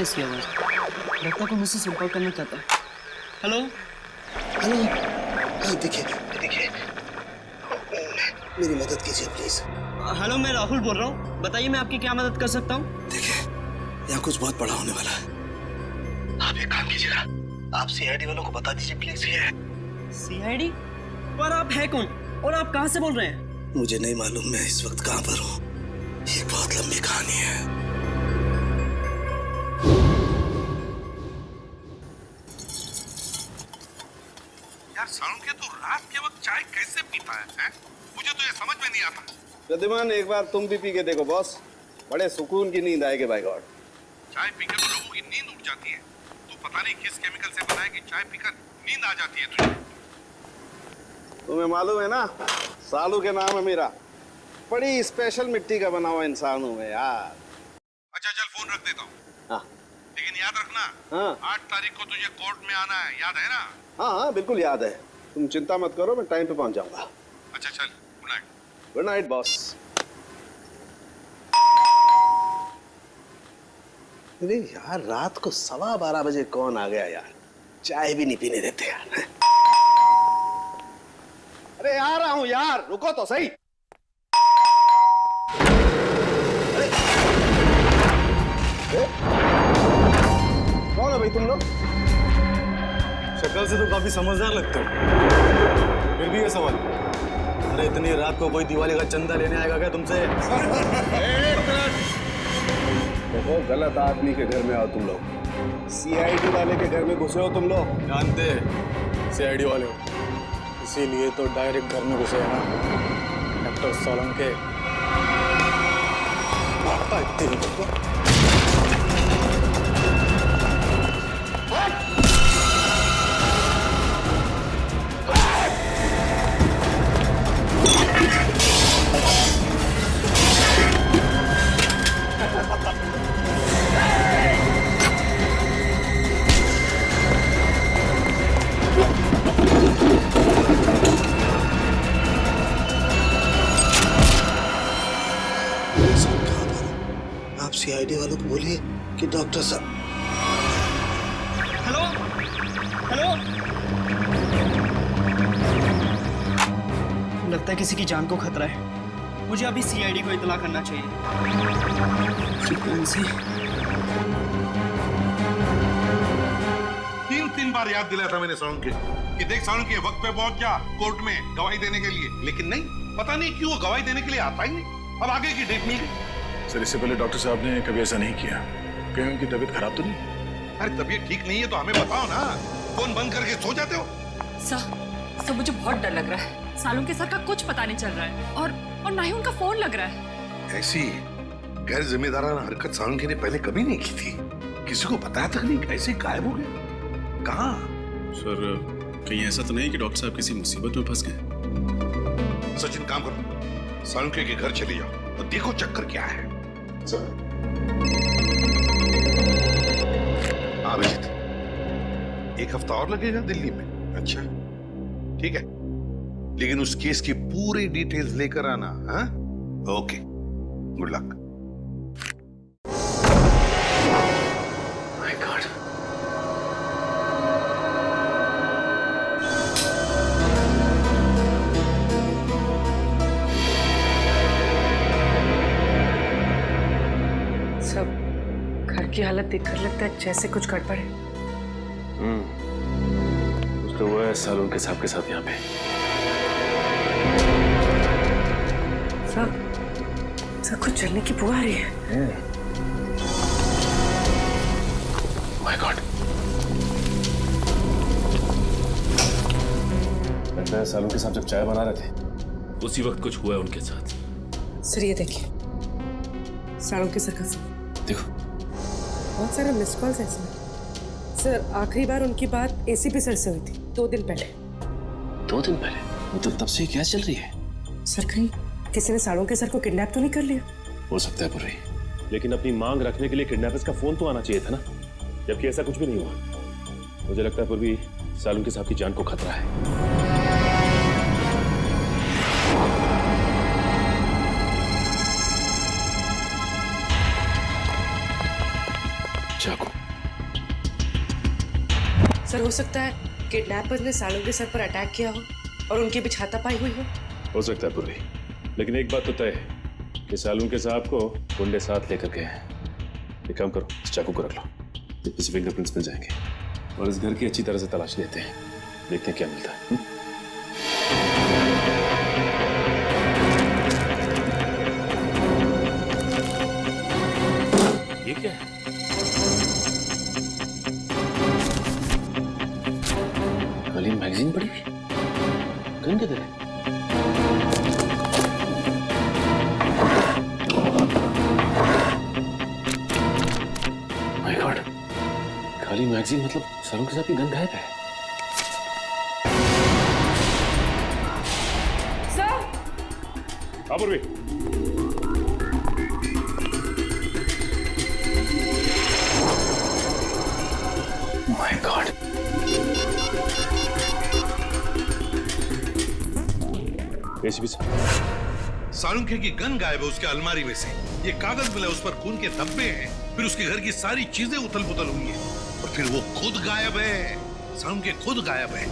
है इसकी आवाज? लगता है कोई मुझसे संपर्क करना चाहता है। हेलो हेलो, हाँ देखिए देखिए, मेरी मदद कीजिए प्लीज। हेलो, मैं राहुल बोल रहा हूँ, बताइए मैं आपकी क्या मदद कर सकता हूँ? देखिए, यहाँ कुछ बहुत बड़ा होने वाला है। आप एक काम कीजिएगा, आप सीआईडी वालों को बता दीजिए प्लीज। ये सीआईडी? पर आप है कौन और आप कहाँ से बोल रहे हैं? मुझे नहीं मालूम मैं इस वक्त कहाँ पर हूँ। ये बहुत लंबी कहानी है। यार सालुंखे तू रात के वक्त चाय कैसे पीता है? मुझे तो ये समझ में नहीं आता। प्रद्युमन, एक बार तुम भी पी के देखो बॉस, बड़े सुकून की नींद आएगी बाय गॉड। चाय पीकर तो लोगों की नींद उड़ जाती है। तू पता नहीं किस केमिकल से बना है कि चाय पीकर नींद आ जाती है तुझे। तुम्हें मालूम है ना, सालू के नाम है मेरा। बड़ी स्पेशल मिट्टी का बना हुआ इंसान हूँ मैं यार। अच्छा चल, फोन रख देता हूँ। हाँ लेकिन याद रखना, हाँ 8 तारीख को तुझे कोर्ट में आना है, याद है ना? हाँ हाँ बिल्कुल याद है। तुम चिंता मत करो, मैं टाइम पे पहुंच जाऊंगा। अच्छा चल, good night. Good night boss. अरे यार, रात को 12:15 बजे कौन आ गया यार? चाय भी नहीं पीने देते यार। अरे आ रहा हूं यार, रुको तो सही। अरे कौन है भाई तुम लोग? शक्ल से तो काफी समझदार लगते हो, फिर भी ये सवाल। अरे इतनी रात को कोई दिवाली का चंदा लेने आएगा क्या तुमसे? देखो, गलत आदमी के घर में आओ तुम लोग। सीआईडी वाले के घर में घुसे हो तुम लोग। जानते सीआईडी वाले हो, इसीलिए तो डायरेक्ट घर में घुसे हैं ना डॉक्टर सालुंखे। आप सीआईडी वालों को बोलिए कि डॉक्टर साहब। हेलो हेलो, लगता है किसी की जान को खतरा है। मुझे अभी सीआईडी को इत्तला करना चाहिए। तीन बार याद दिलाया था मैंने सालुंखे कि देख सालुंखे, वक्त पे पहुंच जा कोर्ट में गवाही देने के लिए, लेकिन नहीं, पता नहीं क्यों वो गवाही देने के लिए आता ही नहीं। अब आगे की डेट मिल गई। सर, इससे पहले डॉक्टर साहब ने कभी ऐसा नहीं किया। कहीं उनकी तबीयत खराब तो नहीं? अरे तबीयत ठीक नहीं है तो हमें बताओ ना, फोन बंद करके सो जाते हो। सर मुझे बहुत डर लग रहा है। सालुंखे सर का कुछ पता नहीं चल रहा है और ना ही उनका फोन लग रहा है। ऐसी गैर जिम्मेदाराना हरकत सालुंखे ने पहले कभी नहीं की थी। किसी को बताया तक नहीं, कैसे गायब हो गए? कहाँ? सर, कहीं ऐसा तो नहीं कि डॉक्टर साहब किसी मुसीबत में फंस गए? सचिन, काम करो, सालुंखे के घर चले जाओ और देखो चक्कर क्या है। अभिजीत, 1 हफ्ता और लगेगा दिल्ली में। अच्छा ठीक है, लेकिन उस केस की पूरी डिटेल्स लेकर आना। हाँ, okay, good luck. My God, सब घर की हालत देखकर लगता है जैसे कुछ गड़बड़ है। कुछ तो हुआ है सालुंखे साहब के साथ यहाँ पे। सब कुछ जलने की बुआ आ रही है। माय गॉड, लगता है सालुंखे साहब जब चाय बना रहे थे उसी वक्त कुछ हुआ है उनके साथ। सर ये देखिए, सालुंखे सर का फोन। देखो, बहुत सारे मिस कॉल्स है इसमें। सर आखिरी बार उनकी बात एसीपी सर से हुई थी 2 दिन पहले। 2 दिन पहले? मतलब तब से क्या चल रही है? सर कहीं किसी ने सालुंखे सर को किडनैप तो नहीं कर लिया? हो सकता है पुर्री, लेकिन अपनी मांग रखने के लिए किडनैपर्स का फोन तो आना चाहिए था ना, जबकि ऐसा कुछ भी नहीं हुआ। मुझे लगता है पुर्री, सालुंखे साहब की जान को खतरा है। चाकू सर हो सकता है किडनैपर्स ने सालों के सर पर अटैक किया हो और उनके बीच हाथापाई हुई हो सकता है पूर्वी, लेकिन एक बात तो तय है कि सालून के साहब को गुंडे साथ लेकर गए हैं। एक काम करो, इस चाकू को रख लो, इसमें से फिंगरप्रिंट्स मिल जाएंगे और इस घर की अच्छी तरह से तलाश लेते हैं, देखते हैं क्या मिलता है। ये क्या है? खाली मैगजीन पड़ी हुई, गन किधर है? माय गॉड, खाली मैगजीन मतलब सालून के साथ की गन गायब है। सर हाँ पूर्वी, माय गॉड, एसीपी साहब, सालुंखे की गन गायब है उसके अलमारी में से। ये कागज मिला, उस पर खून के धब्बे हैं। फिर उसके घर की सारी चीजें उथल पुथल हुई हैं और फिर वो खुद गायब है। सालुंखे खुद गायब है।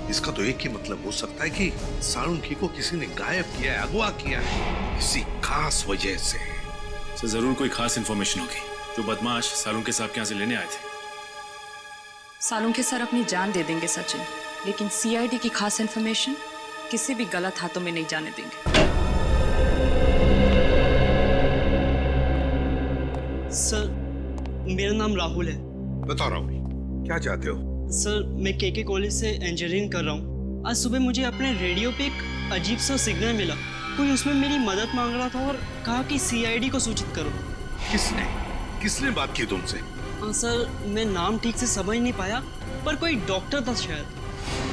इसका तो एक ही मतलब हो सकता है कि सालुंखे को किसी ने गायब किया है, अगवा किया है किसी खास वजह से। सर जरूर कोई खास इंफॉर्मेशन होगी जो बदमाश सालुंखे साहब के यहाँ से लेने आए थे। सालूंखे सर अपनी जान दे देंगे सचिन, लेकिन सीआईडी की खास इंफॉर्मेशन किसी भी गलत हाथों में नहीं जाने देंगे। सर मेरा नाम राहुल है। बताओ राहुल, क्या चाहते हो? सर मैं केके कॉलेज से इंजीनियरिंग कर रहा हूँ। आज सुबह मुझे अपने रेडियो पे एक अजीब सा सिग्नल मिला। कोई उसमें मेरी मदद मांग रहा था और कहा कि सीआईडी को सूचित करो। किसने बात की तुमसे? सर मैं नाम ठीक से समझ नहीं पाया, पर कोई डॉक्टर था शायद।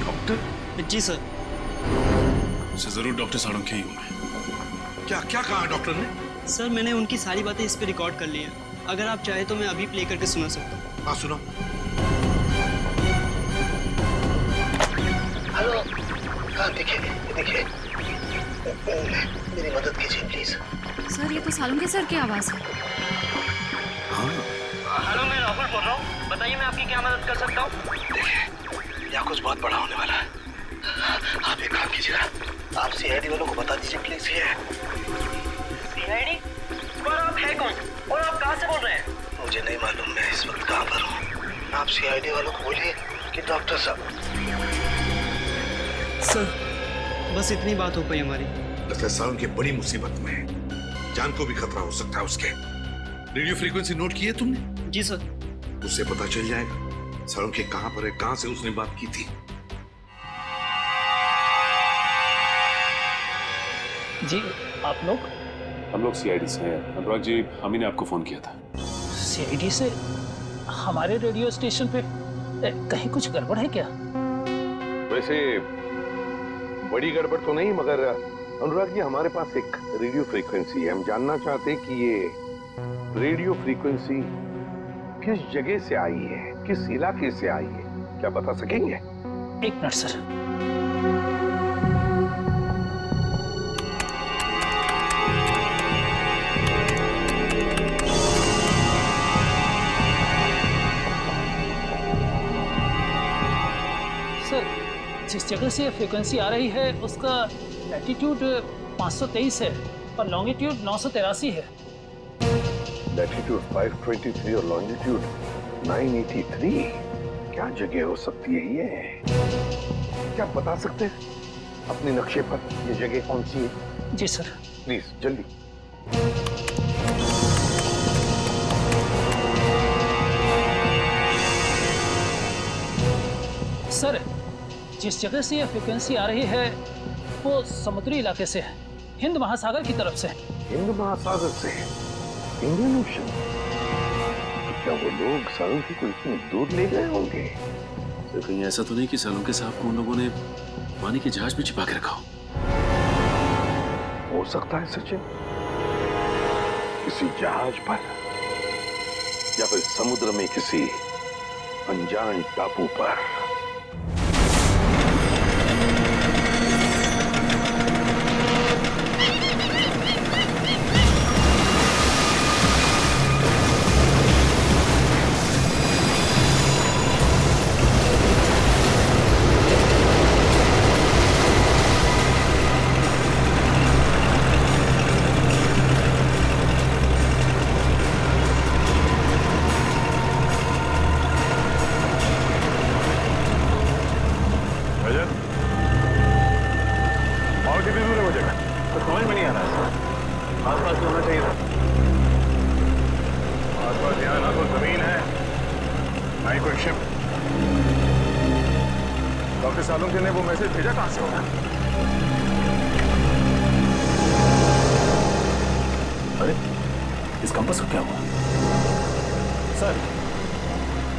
डॉक्टर? जी सर। सर जरूर डॉक्टर सालुंखे ही होंगे। क्या क्या कहा डॉक्टर ने? सर मैंने उनकी सारी बातें इस पे रिकॉर्ड कर ली हैं। अगर आप चाहे तो मैं अभी प्ले करके सुना सकता हूँ। हाँ सुनो। हेलो, हाँ देखिए देखिए, मेरी मदद कीजिए प्लीज। सर ये तो सालूंखे सर की आवाज है। हेलो मैं राहुल बोल रहा हूँ, बताइए मैं आपकी क्या मदद कर सकता हूँ। देखिए यहाँ कुछ बहुत बड़ा होने वाला है। आप एक काम कीजिएगा, आप सीआईडी वालों को बता दीजिए प्लीज। ये सीआईडी? पर आप है कौन और आप कहाँ से बोल रहे हैं? मुझे नहीं मालूम मैं इस वक्त कहाँ पर हूँ। आप सीआईडी वालों को बोलिए कि डॉक्टर साहब। सर बस इतनी बात हो पाई हमारी। लगता है सालुंखे बड़ी मुसीबत में है, जान को भी खतरा हो सकता है उसके। रेडियो फ्रीक्वेंसी नोट की है तुमने? जी सर। उससे पता चल जाएगा सालुंखे कहाँ पर है, कहाँ से उसने बात की थी। जी आप लोग? हम लोग सीआईडी से हैं। अनुराग जी, हामी ने आपको फोन किया था। सीआईडी से? हमारे रेडियो स्टेशन पे कहीं कुछ गड़बड़ है क्या? वैसे बड़ी गड़बड़ तो नहीं, मगर अनुराग जी हमारे पास एक रेडियो फ्रीक्वेंसी है। हम जानना चाहते हैं कि ये रेडियो फ्रीक्वेंसी किस जगह से आई है, किस इलाके से आई है, क्या बता सकेंगे? एक मिनट सर। जिस जगह से फ्रीक्वेंसी आ रही है उसका लैटिट्यूड 523 है और लॉन्गिट्यूड 983 है। लैटिट्यूड 523 और लॉन्जिट्यूड 983, क्या जगह हो सकती है ये? क्या आप बता सकते हैं अपने नक्शे पर ये जगह कौन सी है? जी सर। प्लीज जल्दी। सर जिस जगह से यह फ्रीक्वेंसी आ रही है वो समुद्री इलाके से है, हिंद महासागर की तरफ से। हिंद महासागर से? Indian ocean? तो क्या वो लोग सालुंखे को इतनी दूर ले गए होंगे? तो कहीं ऐसा तो नहीं कि सालुंखे साहब को उन लोगों ने पानी के जहाज में छिपा के रखा हो सकता है सचिन, किसी जहाज पर या फिर समुद्र में किसी अनजान टापू पर। डॉक्टर सालुंखे ने वो मैसेज भेजा कहाँ से होगा? अरे इस कंपास को क्या हुआ? सर,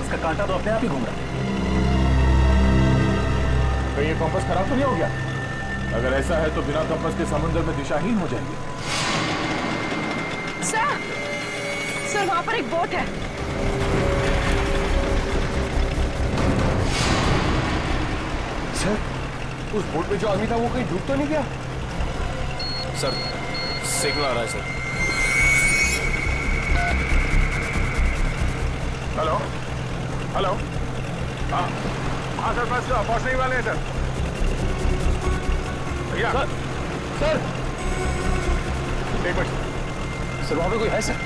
इसका कांटा तो अपने आप ही घूम रहा है। तो ये कंपास खराब तो नहीं हो गया? अगर ऐसा है तो बिना कंपास के समुद्र में दिशाहीन हो जाएंगे। सर वहां पर एक बोट है। सर, उस बोट में जो आदमी था वो कहीं डूब तो नहीं गया? सर, सिग्नल आ रहा है सर। हेलो हेलो, हाँ हाँ सर, बस पहुंचने ही वाले हैं सर। भैया सर, सर एक मिनट सर, वहां पे कोई है सर?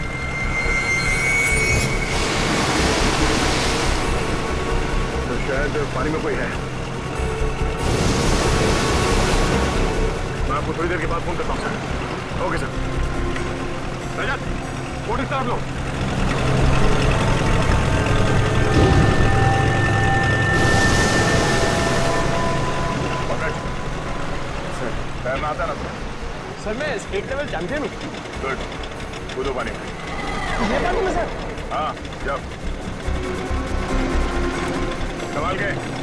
तो शायद पानी में कोई है। मैं आपको थोड़ी देर के बाद फोन करता हूँ sir. Okay sir. Rajat, boat इस तरफ लो। सर, तैरना आता ना सर? मैं स्टेट लेवल चैंपियन हूँ। गुड, कूदो पानी में। ये पानी में सर? हाँ, जब संभाल के।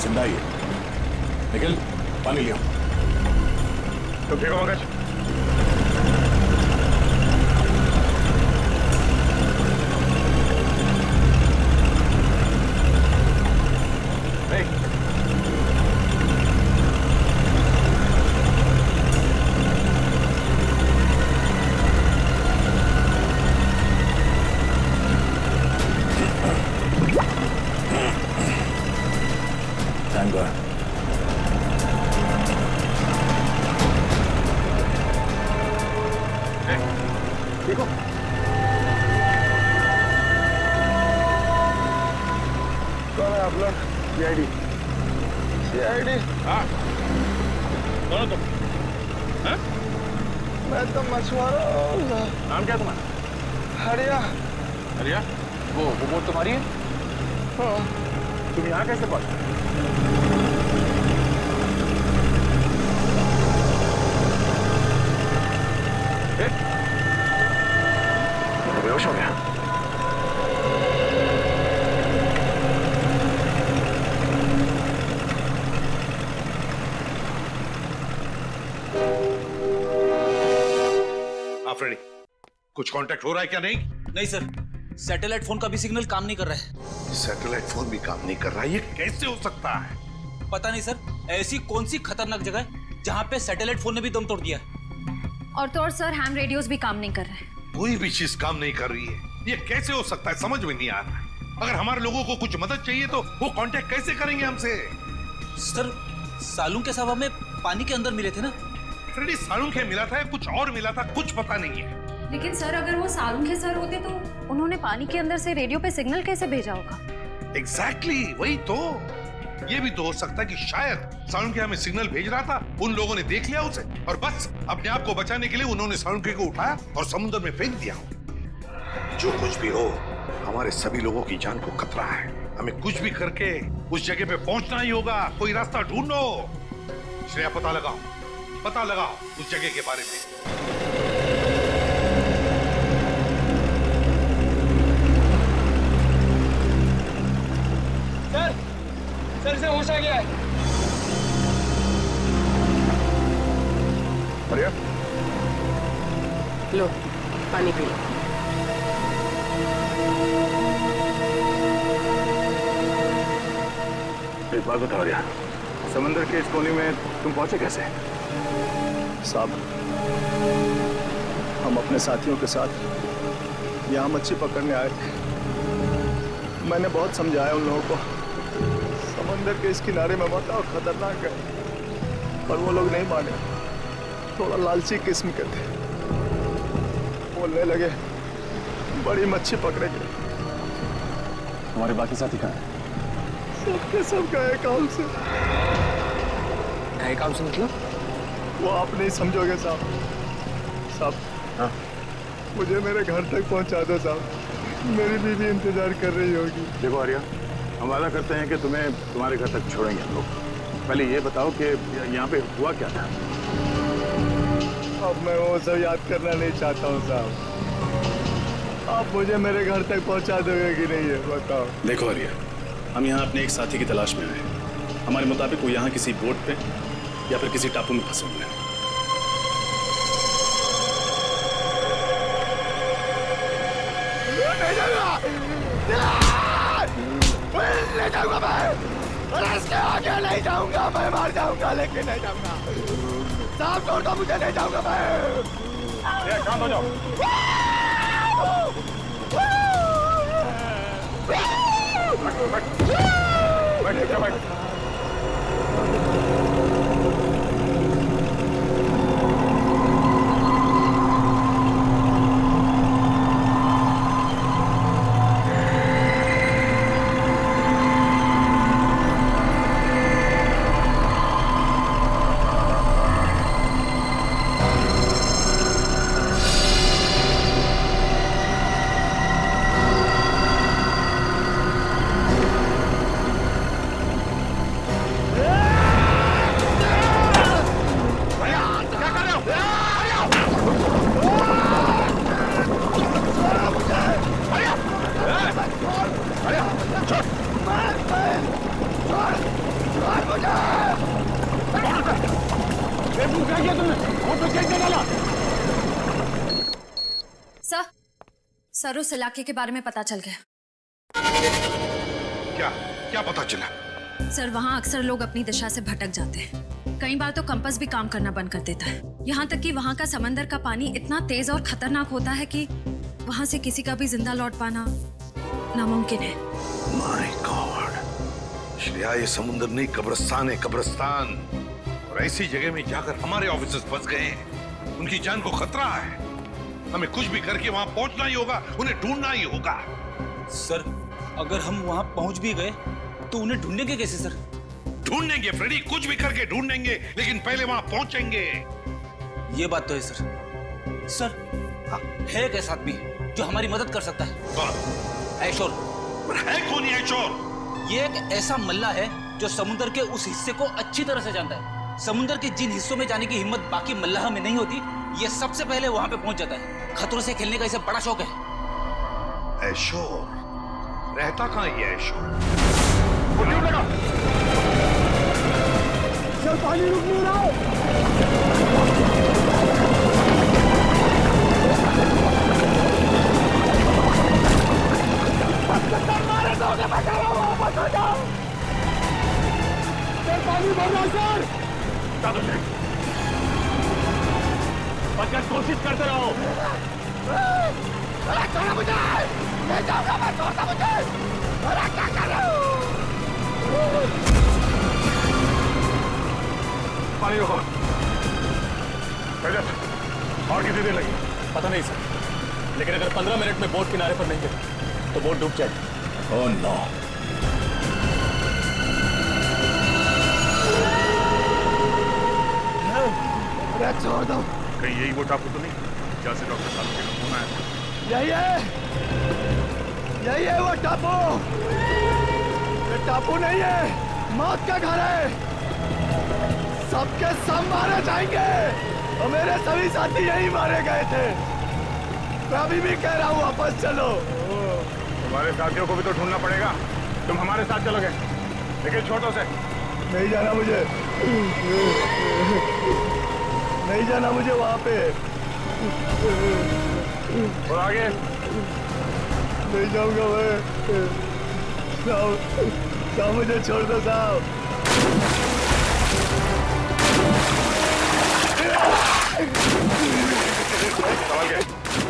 जिंदा ही है। निखिल, पानी लिया। तो फेंको मगज। Thank God. देखो, कौन है आप लोग? CID। CID? हाँ। कौन हो तुम? हाँ? मैं तो मछुआरा हूँ। नाम क्या तुम्हारा? हरिया। हरिया? वो बोट तुम्हारी है? हाँ। तुम यहाँ कैसे पहुंचे? बेहोश हो गया। आफरीदी, कुछ कांटेक्ट हो रहा है क्या? नहीं सर, सैटेलाइट फोन का भी सिग्नल काम नहीं कर रहा है। सैटेलाइट फोन भी काम नहीं कर रहा है? ये कैसे हो सकता है? पता नहीं सर, ऐसी कौन सी खतरनाक जगह है जहाँ पे सैटेलाइट फोन ने भी दम तोड़ दिया है। और तो और सर, हैम रेडियोस भी काम नहीं कर रहे। कोई भी चीज काम नहीं कर रही है। ये कैसे हो सकता है? समझ में नहीं आ रहा है। अगर हमारे लोगों को कुछ मदद चाहिए तो वो कांटेक्ट कैसे करेंगे हमसे? सर, सालुंखे के साहब हमें पानी के अंदर मिले थे ना। फ्रेडी, सालुंखे मिला था या कुछ और मिला था? कुछ पता नहीं है। लेकिन सर, अगर वो सालुंखे सर होते तो उन्होंने पानी के अंदर से रेडियो पे सिग्नल कैसे भेजा होगा? एग्जैक्टली, वही तो। ये भी तो हो सकता है कि शायद सालुंखे हमें सिग्नल भेज रहा था, उन लोगों ने देख लिया उसे और बस अपने आप को बचाने के लिए उन्होंने सालुंखे को उठाया और समुद्र में फेंक दिया। जो कुछ भी हो, हमारे सभी लोगों की जान को खतरा है। हमें कुछ भी करके उस जगह पे पहुंचना ही होगा। कोई रास्ता ढूंढो। श्रेया, पता लगाओ उस जगह के बारे में। रह गया है। लो पानी पी लो। एक बात बताओ रिया, समंदर के इस कोने में तुम पहुंचे कैसे? साहब, हम अपने साथियों के साथ यहाँ मच्छी पकड़ने आए थे। मैंने बहुत समझाया उन लोगों को, समंदर के इस किनारे में मत आओ, खतरनाक है, पर वो लोग नहीं माने। थोड़ा लालची किस्म के थे, बोलने लगे बड़ी मच्छी पकड़ेंगे। हमारे बाकी साथी कहाँ हैं? सबके सब गए काम से। नए काम से मतलब? वो आप नहीं समझोगे साहब। साहब, हाँ? मुझे मेरे घर तक पहुंचा दो साहब, मेरी बीवी इंतजार कर रही होगी। देखो आर्या, हम वादा करते हैं कि तुम्हें तुम्हारे घर तक छोड़ेंगे हम लोग। पहले ये बताओ कि यहाँ पे हुआ क्या था? अब मैं वो सब याद करना नहीं चाहता हूँ साहब। आप मुझे मेरे घर तक पहुंचा दोगे कि नहीं है बताओ। देखो आर्या, हम यहाँ अपने एक साथी की तलाश में आए। हमारे मुताबिक वो यहाँ किसी बोट पे या फिर किसी टापू में फंसे हुए हैं। ले जाऊंगा मैं, और इसके आगे नहीं जाऊंगा, मैं मार जाऊंगा लेकिन नहीं जाऊंगा। साहब छोड़ दो मुझे, नहीं जाऊंगा मैं। शांत हो जाओ। बैठ। सर, उस इलाके के बारे में पता चल गया। क्या पता चला? सर, वहाँ अक्सर लोग अपनी दिशा से भटक जाते हैं। कई बार तो कंपास भी काम करना बंद कर देता है। यहाँ तक कि वहाँ का समंदर का पानी इतना तेज और खतरनाक होता है कि वहाँ से किसी का भी जिंदा लौट पाना नामुमकिन है। माय गॉड, श्रेया, ये समुद्र नहीं कब्रिस्तान है, कब्रिस्तान। और ऐसी जगह में जाकर हमारे ऑफिसर्स फंस गए हैं। उनकी जान को खतरा है। हमें कुछ भी करके वहां पहुंचना ही होगा, उन्हें ढूंढना ही होगा। सर, अगर हम वहां पहुंच भी गए तो उन्हें ढूंढेंगे कैसे सर? ढूंढेंगे फ्रेडी, कुछ भी करके ढूंढेंगे, लेकिन पहले वहां पहुंचेंगे। ये बात तो है सर। सर, हाँ, है एक ऐसा आदमी जो हमारी मदद कर सकता है। कौन? ऐशोर। है कौन ये ऐशोर? ये एक ऐसा मल्ला है जो समुद्र के उस हिस्से को अच्छी तरह से जानता है। समुद्र के जिन हिस्सों में जाने की हिम्मत बाकी मल्लाह में नहीं होती, ये सबसे पहले वहां पे पहुंच जाता है। खतरों से खेलने का इसे बड़ा शौक है। ऐशोर रहता कहाँ ये ऐशोर? चल, पानी रुक नहीं रहा। मारे दोगे, बचाओ, वापस हो जाओ। सर, पानी भर रहा सर। बचकर कोशिश करते रहो। अरे छोड़ो मुझे, ले जाऊंगा मैं, छोड़ो मुझे। अरे क्या कर रहे हो? पानी रोको। और कितनी देर लगी? पता नहीं सर, लेकिन अगर 15 मिनट में बोट किनारे पर नहीं गई तो बोट डूब जाएगी। Oh no. अरे छोड़ दो। कहीं यही वो टापू तो नहीं जहाँ से डॉक्टर साहब का फोन आया था? यही है वो टापू। ये टापू नहीं है, मौत का घर है। सबके सब मारे जाएंगे और मेरे सभी साथी यही मारे गए थे। मैं अभी भी कह रहा हूँ वापस चलो। तुम्हारे साथियों को भी तो ढूंढना पड़ेगा। तुम हमारे साथ चलोगे, लेकिन छोटों से नहीं जाना मुझे, नहीं जाना मुझे वहां पे। और आगे नहीं जाऊंगा मैं। साहब मुझे छोड़ दो साहब।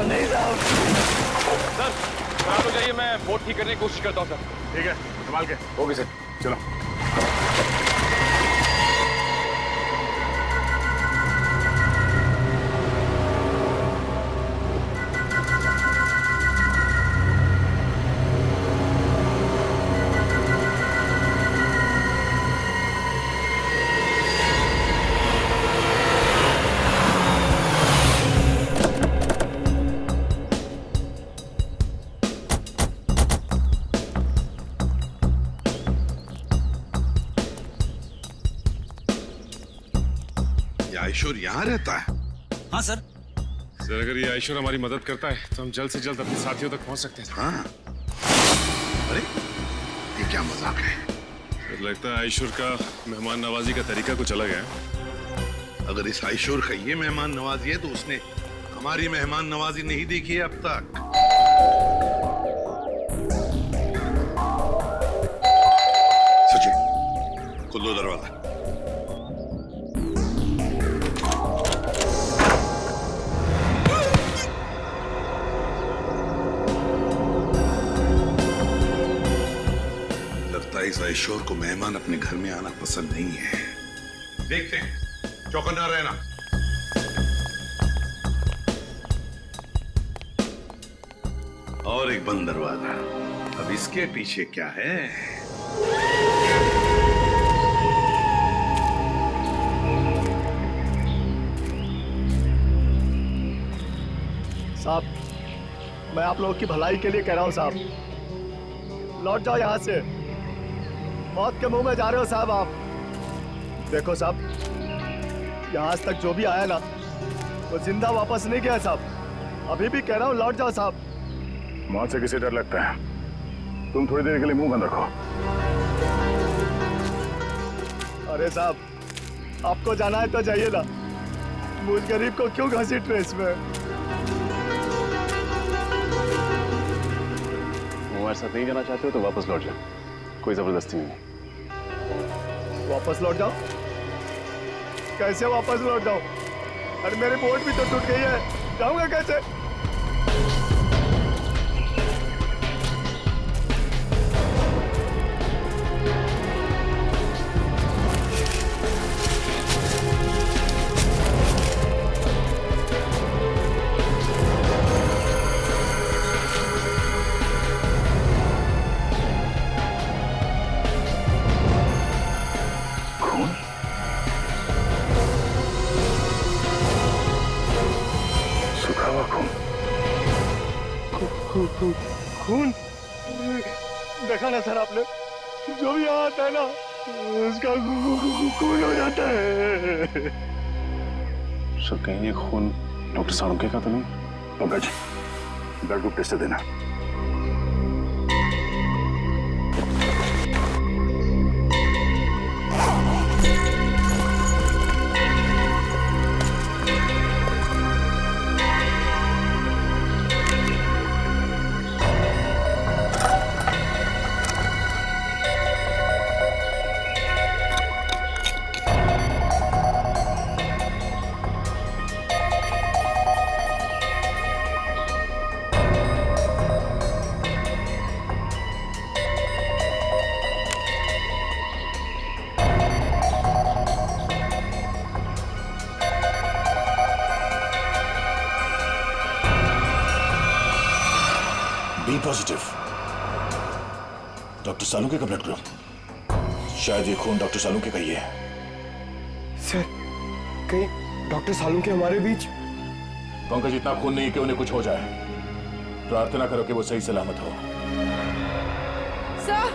नहीं साहब। सर आप तो जाइए, मैं बोट ठीक करने की कोशिश करता हूँ सर। ठीक है, संभाल के। ओके सर, चलो। आयशुर यहाँ रहता है? हाँ सर। सर अगर ये आयशुर हमारी मदद करता है तो हम जल्द से जल्द अपने साथियों तक पहुंच सकते हैं। हाँ। अरे ये क्या मजाक है? सर लगता है आयशुर का मेहमान नवाजी का तरीका कुछ अलग है। अगर इस आयशुर का ये मेहमान नवाजी है तो उसने हमारी मेहमान नवाजी नहीं देखी है अब तक। सचिन खोल दो दरवाजा। इस आयशोर को मेहमान अपने घर में आना पसंद नहीं है। देखते हैं, चौकन्ना रहना। और एक बंद दरवाजा। अब इसके पीछे क्या है? साहब मैं आप लोगों की भलाई के लिए कह रहा हूं साहब, लौट जाओ यहां से। मौत के मुंह में जा रहे हो साहब आप। देखो साहब, यहाँ आज तक जो भी आया ना वो जिंदा वापस नहीं गया साहब। अभी भी कह रहा हूँ लौट जाओ साहब। मौत से किसे डर लगता है? तुम थोड़ी देर के लिए मुंह बंद रखो। अरे साहब आपको जाना है तो जाइए ना, मुझ गरीब को क्यों घसीट रहे इसमें? हमारे साथ नहीं जाना चाहते हो तो वापस लौट जाओ, कोई जबरदस्ती नहीं। वापस लौट जाओ? कैसे वापस लौट जाओ? अरे मेरी बोट भी तो टूट गई है, जाऊंगा कैसे? खून देखा ना सर आपने, जो भी यहाँ आता है ना उसका खून हो जाता है। सर कहीं ये खून डॉक्टर सालुंके का तो नहीं? पंकज ब्लड ग्रुप टेस्ट देना। बी पॉजिटिव, डॉक्टर सालुंके का ब्लड ग्रुप। शायद ये खून डॉक्टर सालुंके का ही है। सर कहीं डॉक्टर सालुंके हमारे बीच? पंकज इतना खून नहीं कि उन्हें कुछ हो जाए। प्रार्थना करो कि वो सही सलामत हो। सर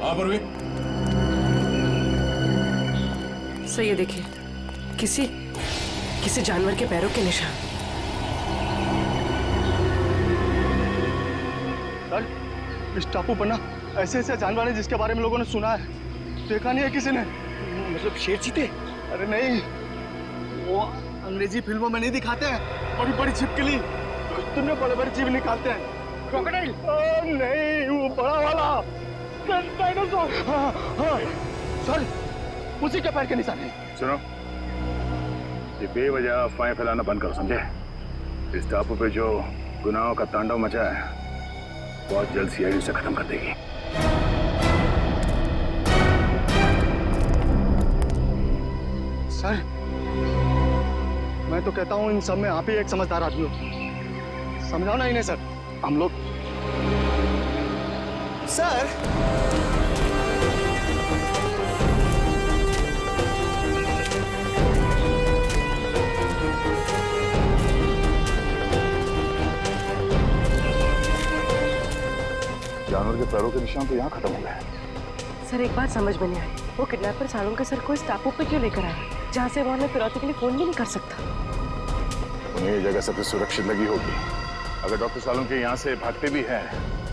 हाँ परवीन। सर ये देखिए, किसी जानवर के पैरों के निशान। इस टापू पर ना ऐसे जानवर हैं जिसके बारे में लोगों ने सुना है। देखा नहीं है किसी ने? मतलब शेर चीते? अरे नहीं, वो अंग्रेजी फिल्मों में नहीं दिखाते हैं बड़ी बड़ी छिपकली, तुमने बड़े बड़े जीव निकालते हैं। क्रोकोडाइल? नहीं, वो बड़ा वाला डायनासोर। हाँ हाँ सर, उसी के पैर के निशान है। सुनो, ये बेवजह अफवाहें फैलाना बंद करो, समझे? इस टापू पे जो गुनाहों का तांडव मचा है बहुत जल्द सीआईडी से खत्म कर देगी। सर, मैं तो कहता हूँ इन सब में आप ही एक समझदार आदमी हो, समझाओ ना इन्हें सर। हम लोग सर जानवर के पैरों के निशान तो यहाँ खत्म हो गए। सर एक बात समझ में नहीं आई, वो किडनैपर सालुंके सर को इस टापू पे क्यों लेकर आया जहाँ से वो हमें फिरौती के लिए फोन भी नहीं कर सकता? उन्हें ये जगह सबसे सुरक्षित लगी होगी। अगर डॉक्टर सालुंके यहाँ से भागते भी हैं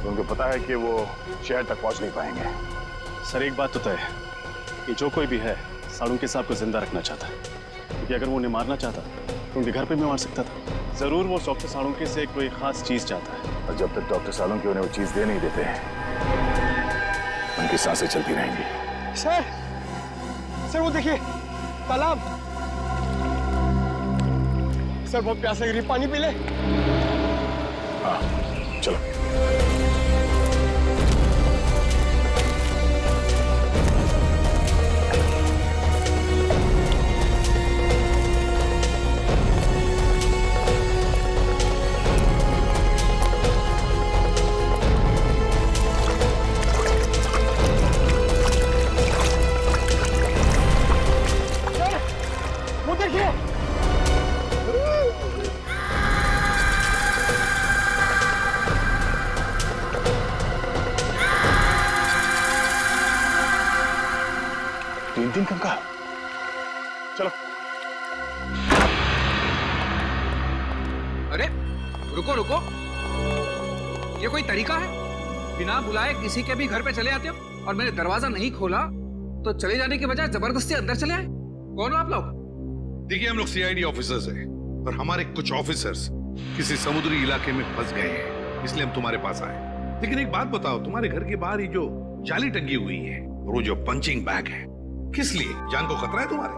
तो उनको पता है कि वो शहर तक पहुँच नहीं पाएंगे। सर एक बात तो तय है कि जो कोई भी है सालुंके साहब को जिंदा रखना चाहता है, क्योंकि अगर वो उन्हें मारना चाहता तो उनके घर पे भी मार सकता था। जरूर वो डॉक्टर सालुंके से कोई खास चीज चाहता है, और जब तक डॉक्टर सालुंके उन्हें वो चीज दे नहीं देते हैं उनकी सांसें चलती रहेंगी। सर वो देखिए तालाब। सर बहुत प्यास लग रही है, पानी पी ले। हाँ चलो। वो देखिए। तीन कंकाल। चलो। अरे रुको रुको, ये कोई तरीका है? बिना बुलाए किसी के भी घर पे चले आते हो और मैंने दरवाजा नहीं खोला तो चले जाने के बजाय जबरदस्ती अंदर चले आए। कौन हो आप लोग? देखिए हम लोग सीआईडी ऑफिसर्स हैं और हमारे कुछ ऑफिसर्स किसी समुद्री इलाके में फंस गए हैं, इसलिए हम तुम्हारे पास आए। लेकिन एक बात बताओ, तुम्हारे घर के बाहर ये जो जाली टंगी हुई है और वो जो पंचिंग बैग है, किस लिए? जान को खतरा है तुम्हारे?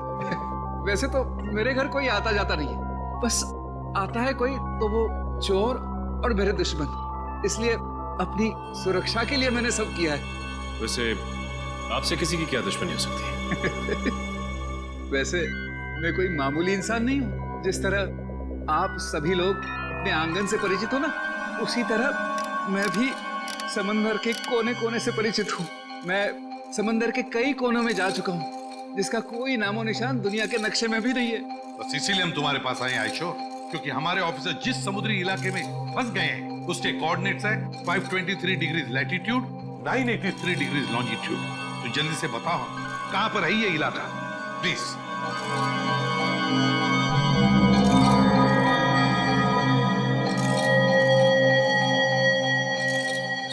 वैसे तो मेरे घर कोई आता जाता नहीं है, बस आता है कोई तो वो चोर और मेरे दुश्मन, इसलिए अपनी सुरक्षा के लिए मैंने सब किया है। वैसे आपसे किसी की क्या दुश्मनी हो सकती है? वैसे मैं कोई मामूली इंसान नहीं हूँ। जिस तरह आप सभी लोग अपने आंगन से परिचित हो ना, उसी तरह मैं भी समंदर के कोने कोने से परिचित हूँ। मैं समंदर के कई कोनों में जा चुका हूँ जिसका कोई नामो निशान दुनिया के नक्शे में भी नहीं है। बस इसीलिए हम तुम्हारे पास आए आयशो, क्योंकि हमारे ऑफिसर जिस समुद्री इलाके में फंस गए हैं उसके कोऑर्डिनेट्स है 523 डिग्रीज लैटिट्यूड, 983 डिग्रीज लॉन्जिट्यूड। तो जल्दी से बताओ कहां पर है ये इलाका, प्लीज।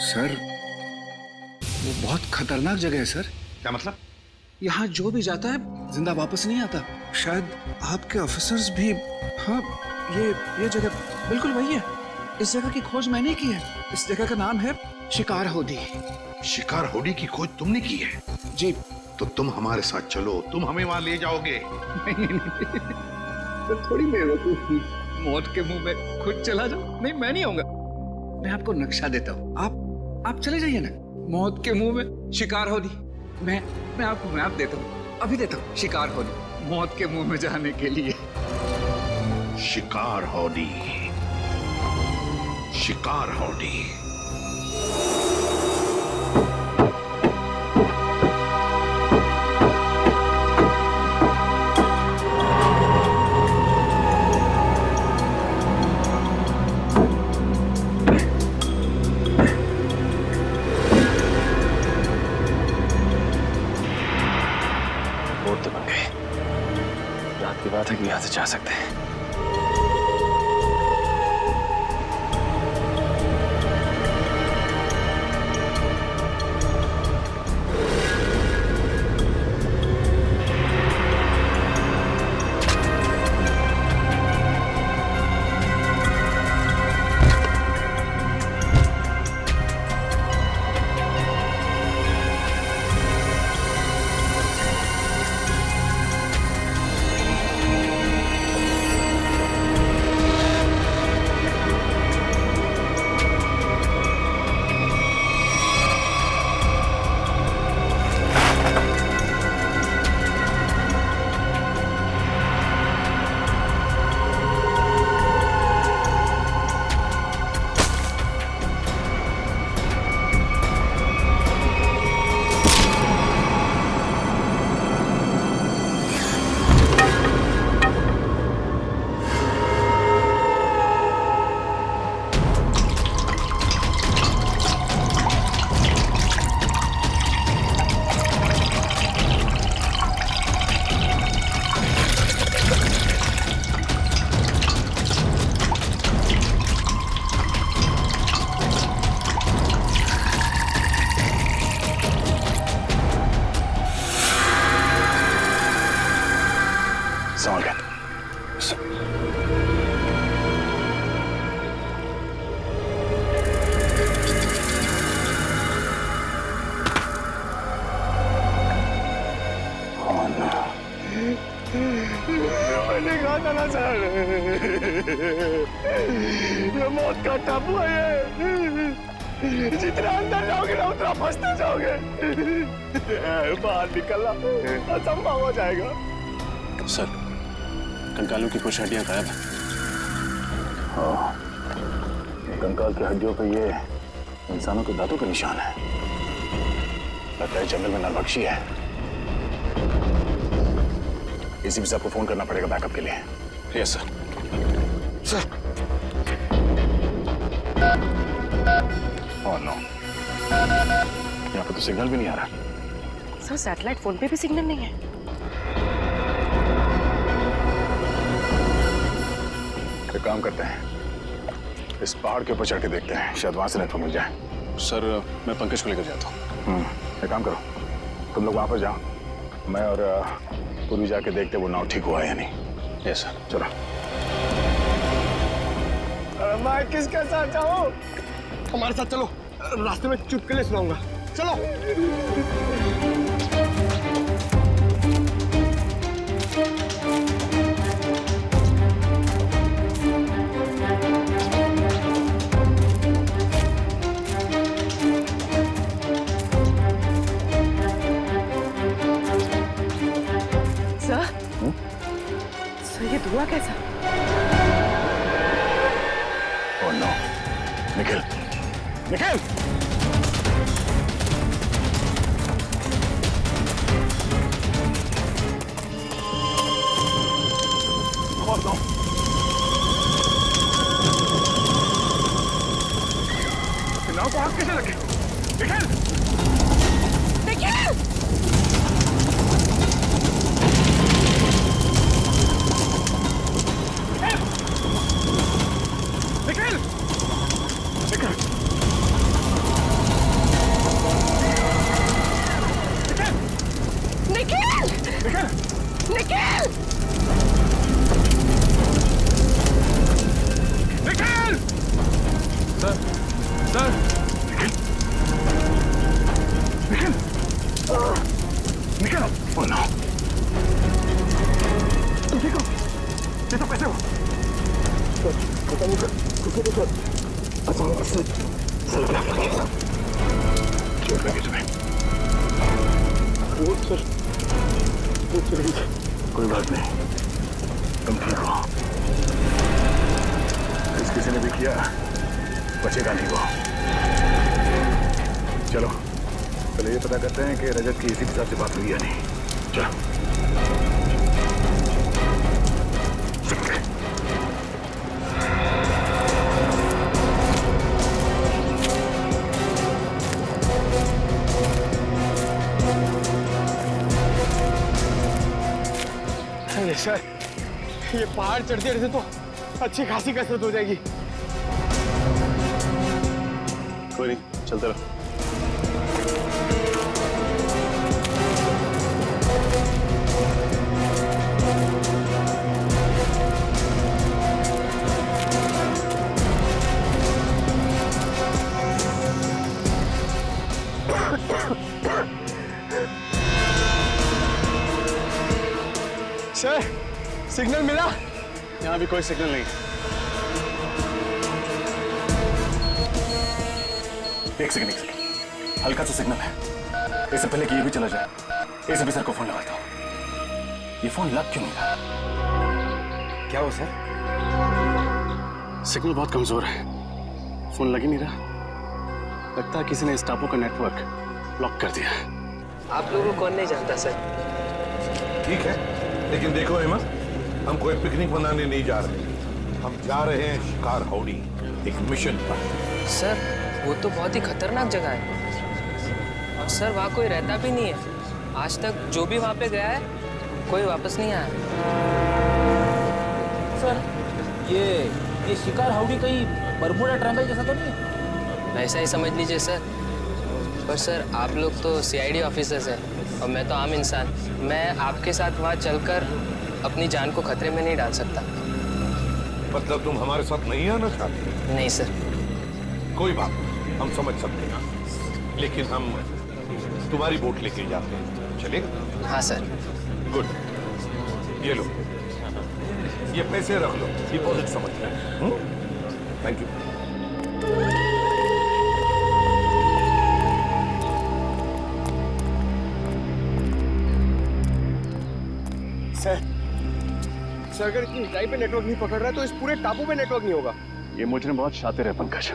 सर वो बहुत खतरनाक जगह है सर। क्या मतलब? यहाँ जो भी जाता है जिंदा वापस नहीं आता। शायद आपके ऑफिसर्स भी। हाँ ये जगह बिल्कुल वही है। इस जगह की खोज मैंने की है। इस जगह का नाम है शिकार होडी। शिकार होडी की खोज तुमने की है? जी। तो तुम हमारे साथ चलो, तुम हमें वहां ले जाओगे। नहीं तो थोड़ी बेवकूफ हूँ, मौत के मुंह में खुद चला जाओ। नहीं मैं नहीं आऊंगा, मैं आपको नक्शा देता हूँ, आप चले जाइए ना। मौत के मुंह में शिकार होडी। मैं आपको मैप देता हूँ, अभी देता हूँ। शिकार होडी, मौत के मुंह में जाने के लिए। शिकार होडी, शिकार होडी। बोट तो बन गए। रात की बात है कि यहां से जा सकते हैं। ना सर, ये मौत का टापू है ये। जितना अंदर जाओगे ना उतना फंसते जाओगे। बाहर निकलना असंभव हो जाएगा। सर, कंकालों की कुछ हड्डियां गायब हैं। हाँ, कंकाल की हड्डियों पे ये इंसानों के दांतों के निशान है। लगता है जंगल में नरभक्षी है। इसी भी से आपको फोन करना पड़ेगा बैकअप के लिए। Yes sir. Sir. Oh no, यहाँ पे तो सिग्नल भी नहीं आ रहा। सर सैटेलाइट फोन पे भी सिग्नल नहीं है। एक काम करते हैं, इस पहाड़ के ऊपर चढ़ के देखते हैं, शायद वहां से नेटवर्क मिल जाए। सर मैं पंकज को लेकर जाता हूँ। एक काम करो, तुम लोग वहां पर जाओ, मैं और पूर्वी जाके देखते वो नाव ठीक हुआ है या नहीं। Yes sir. चलो। मैं किसके साथ जाऊं? हमारे साथ चलो, रास्ते में चुटकुले सुनाऊंगा। चलो। सर ये धुआं कैसा? Oh no, Nikhil, Nikhil! Oh no! नाव को आग कैसे लगे? Nikhil! Nikhil! Nikhil! Nikhil! Nikhil! Nikhil! Nikhil! Nikhil! Sir, sir! Nikhil! Nikhil! Oh no! तुम ठीक हो? ये तो कैसे हो? पता नहीं सर, अचानक से सर क्या लगे सर? चोट लगी तुम्हें? वो सर, कोई बात नहीं, तुम ठीक हो। किसी ने भी किया बचेगा नहीं वो। चलो पहले ये पता करते हैं कि रजत की इसी के साथ से बात हुई या नहीं। चलो। अरे सर, ये पहाड़ चढ़ते रहते तो अच्छी खासी कसरत हो जाएगी। कोई नहीं, चलते रहो। सर, सिग्नल मिला? यहाँ भी कोई सिग्नल नहीं। एक सेकंड, हल्का सा सिग्नल है। इससे पहले कि ये भी चला जाए, एसीपी सर को फोन लगाता हूँ। ये फोन लग क्यों नहीं रहा? क्या हो सर? सिग्नल बहुत कमजोर है, फोन लग ही नहीं रहा। लगता है किसी ने इस टापू का नेटवर्क ब्लॉक कर दिया है। आप लोगों को कौन नहीं जानता सर? ठीक है, लेकिन देखो हेमा, हम कोई पिकनिक मनाने नहीं जा रहे। हम जा रहे हैं शिकार हाउडी, एक मिशन पर। सर वो तो बहुत ही खतरनाक जगह है और सर वहाँ कोई रहता भी नहीं है। आज तक जो भी वहाँ पे गया है कोई वापस नहीं आया। सर ये शिकार हाउडी कहीं बरमूडा ट्रायंगल जैसा तो नहीं है? वैसा ही समझ लीजिए सर। पर सर आप लोग तो सीआईडी ऑफिसर्स हैं और मैं तो आम इंसान। मैं आपके साथ वहाँ चलकर अपनी जान को खतरे में नहीं डाल सकता। मतलब तुम हमारे साथ नहीं आना चाहते? नहीं सर। कोई बात नहीं, हम समझ सकते हैं, लेकिन हम तुम्हारी बोट लेके जाते हैं। चलेगा? हाँ सर। गुड, ये लो। ये पैसे रख लो, डिपॉजिट समझ लें। Thank you. सर अगर इतनी ऊंचाई पे नेटवर्क नहीं पकड़ रहा है तो इस पूरे टापू पे नेटवर्क नहीं होगा। ये मुजरिम बहुत शातिर है पंकज।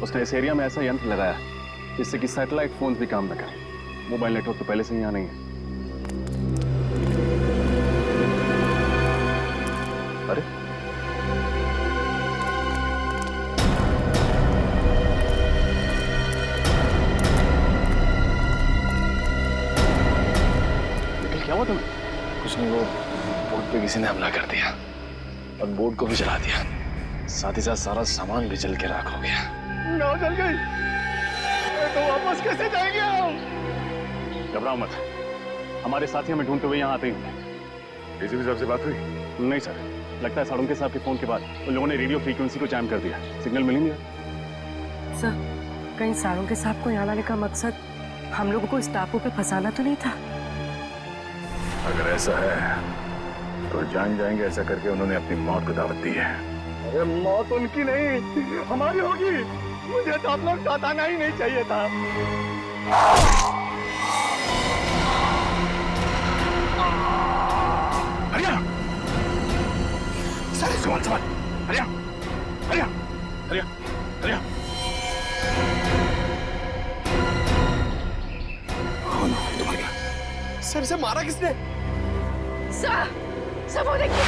उसने इस एरिया में ऐसा यंत्र लगाया जिससे कि सैटेलाइट फोन भी काम न करें। मोबाइल नेटवर्क तो पहले से ही यहाँ नहीं है। अरे निखिल क्या हुआ तुम्हें? कुछ नहीं, वो बोट पे किसी ने हमला कर दिया और बोट को भी जला दिया, साथ ही साथ सारा सामान भी जल के राख हो गया। नाव जल गई तो वापस कैसे जाएंगे हम? घबराओ मत, हमारे साथी हमें ढूंढते हुए यहाँ आते ही होंगे। एसीपी साहब से बात हुई? नहीं सर, लगता है सालुंके साहब के फोन के बाद उन लोगों ने रेडियो फ्रीक्वेंसी को जैम कर दिया। सिग्नल मिल ही नहीं रहा। सर कहीं सालुंके साहब को यहाँ लाने का मकसद हम लोगों को इस टापू पे फंसाना तो नहीं था? अगर ऐसा है तो जान जाएंगे ऐसा करके उन्होंने अपनी मौत को दावत दी है। अरे मौत उनकी नहीं हमारी होगी। मुझे तो आप लोग साथ आना ही नहीं चाहिए था। हरिया सारे सवाल सवाल हरिया हरिया हरिया हरिया कौन हो तुम्हारा? सर से मारा किसने? सब वो देखिए।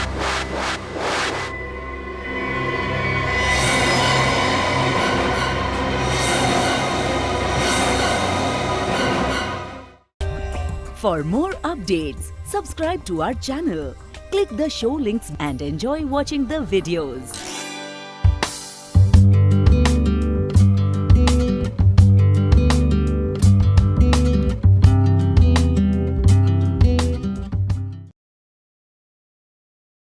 For more updates, subscribe to our channel, click the show links and enjoy watching the videos.